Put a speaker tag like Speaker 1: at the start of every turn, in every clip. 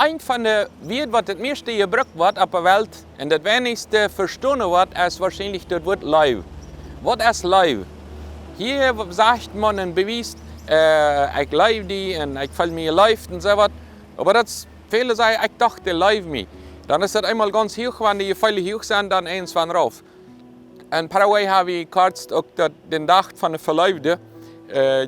Speaker 1: Ein von den Wörtern, was das meiste gebraucht wird auf der Welt und das wenigste verstanden wird, ist wahrscheinlich das Wort Liebe. Was ist Liebe? Hier sagt man und beweist, ich liebe die und ich fühle mich geliebt und so was. Aber das, viele sagen, ich dachte, liebe mich. Dann ist das einmal ganz hoch, wenn die viele hoch sind, dann eins von rauf. In Paraguay habe ich kurz auch den Tag von der Verliebten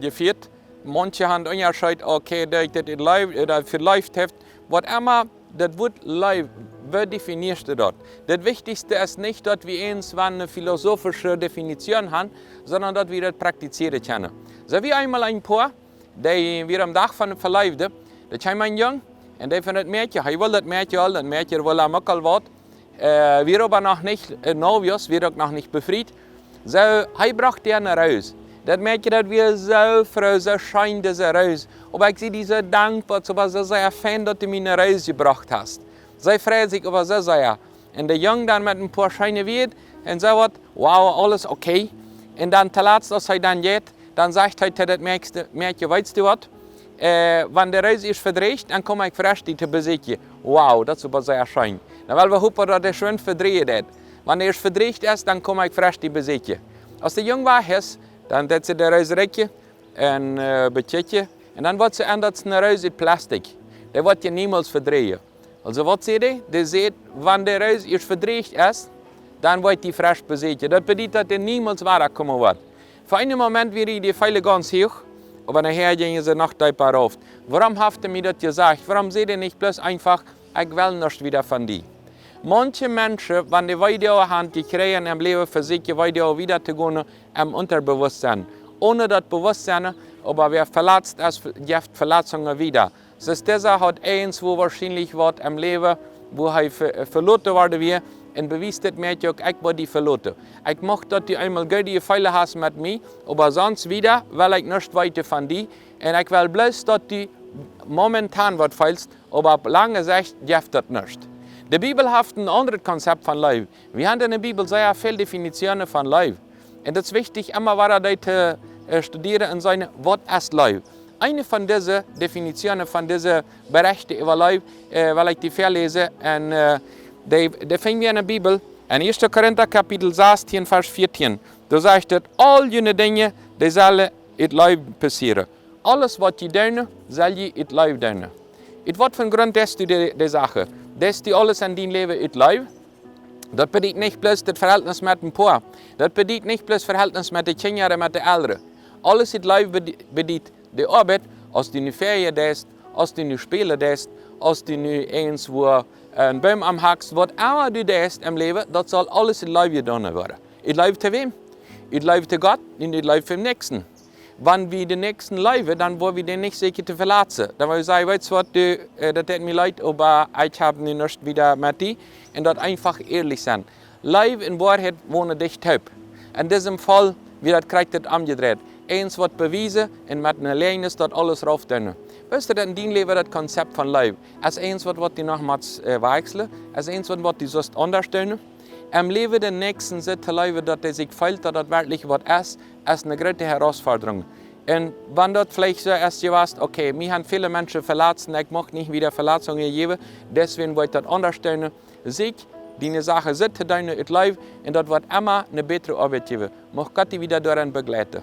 Speaker 1: gefeiert. Manche haben unterschieden, okay, dass das verliebt hat. Was immer das Wort Liebe, wie definierst du das? Das Wichtigste ist nicht, dass wir uns eine philosophische Definition haben, sondern dass wir das praktizieren können. So wie einmal ein Paar, die wir am Tag von der Verliebten, da kam ein Junge und der von das Mädchen, er will das Mädchen will am Mockel wird. Wir aber noch nicht Novios, wir sind noch nicht befriedet. So, er brachte ihn raus. Das Mädchen, das wir so froh, so scheint es raus. Aber ich sehe die so dankbar, so was so sehr Fan, dass du mich rausgebracht hast. Sei freut sich über so sehr. Und der Junge dann mit ein paar Scheine wird und so was, wow, alles okay. Und dann zuletzt, als er dann geht, dann sagt er zu das Mädchen, weißt du was? Wenn der Reis ist verdreht, dann komme ich frisch die zu besichtigen. Wow, das ist aber sehr schön. Dann wollen wir hoffen, dass er schön verdreht hat. Wenn er verdreht ist, dann komme ich frisch die besichtigen. Als der Junge war, dann hat sie der Reis rechtje und betietje. Und dann wird sie anders eine Reis in Plastik. Der wird ja niemals verdrehen. Also was seht ihr? Der sieht, wenn der Reis ist verdreht ist, dann wird die frisch besichtigt. Das bedeutet, dass der niemals weiterkommen wird. Für einen Moment wäre die Pfeile ganz hoch, aber nachher gehen sie noch tiefer rauf. Warum habt ihr mir das gesagt? Warum seht ihr nicht bloß einfach, ich will nichts wieder von dir? Manche Menschen, wenn die weiter haben, die kriegen im Leben für sich weiter wieder zu gehen, im Unterbewusstsein. Ohne das Bewusstsein, aber wer verletzt ist, gibt Verletzungen wieder. Das ist dieser hat eins, wo wahrscheinlich wird im Leben, wo er verloren worden wird, und beweist das Mädchen auch, ich bin die verloren. Ich möchte, dass du einmal gute Gefälle hast mit mir, aber sonst wieder will ich nicht weiter von dir. Und ich will bloß, dass du momentan was feilst, aber auf lange Sicht gibt das nicht. Die Bibel hat ein anderes Konzept von Liebe. Wir haben in der Bibel sehr viele Definitionen von Liebe. Und es ist wichtig, immer weiter zu studieren und sagen, was ist Liebe? Eine von diesen Definitionen, von diesen Berichten über Liebe, will ich die verlesen. Und die finden wir in der Bibel, in 1. Korinther Kapitel 16, Vers 14. Da sagt es, all jene Dinge, die sollen in Liebe passieren. Alles, was je doen, soll je in Liebe doen. In wat voor grond is die Sache? Dass du alles in dein Leben in Liebe? Das bedeutet nicht bloß das Verhältnis mit dem Paar. Das bedeutet nicht bloß das Verhältnis mit den Kindern und mit den Eltern. Alles in Liebe bedeutet die Arbeit, als du eine Ferien hast, als du eine Spiele hast, als du eine eins, wo ein Baum am Hackst, was immer du hast im Leben, das soll alles in Liebe getan werden. In Liebe zu wem? In Liebe zu Gott und in Liebe für den Nächsten. Wenn wir den Nächsten lieben, dann wollen wir den nicht sicher zu verlassen. Dann wollen wir sagen, weißt du was, das tut mir leid, aber ich habe nicht wieder mit dir. Und das einfach ehrlich sein. Liebe in Wahrheit wohnen dich taub. In diesem Fall wird das Krieg das umgedreht. Eins wird bewiesen und mit einer Lehne ist das alles raufdünnen. Weißt du, in deinem Leben das Konzept von Liebe? Als eins wird die nochmals wechseln, als eins wird die sonst anders tun. Im Leben der Nächsten zu leben, dass er sich fühlt, dass das wirklich was ist eine große Herausforderung. Und wenn das vielleicht so ist, du weißt, okay, mir haben viele Menschen verlassen, ich möchte nicht wieder Verletzungen geben, deswegen wird das anders tun. Sieg, deine Sache zu tun, in Leben, und das wird immer eine bessere Arbeit geben. Möchte Gott dich wieder daran begleiten.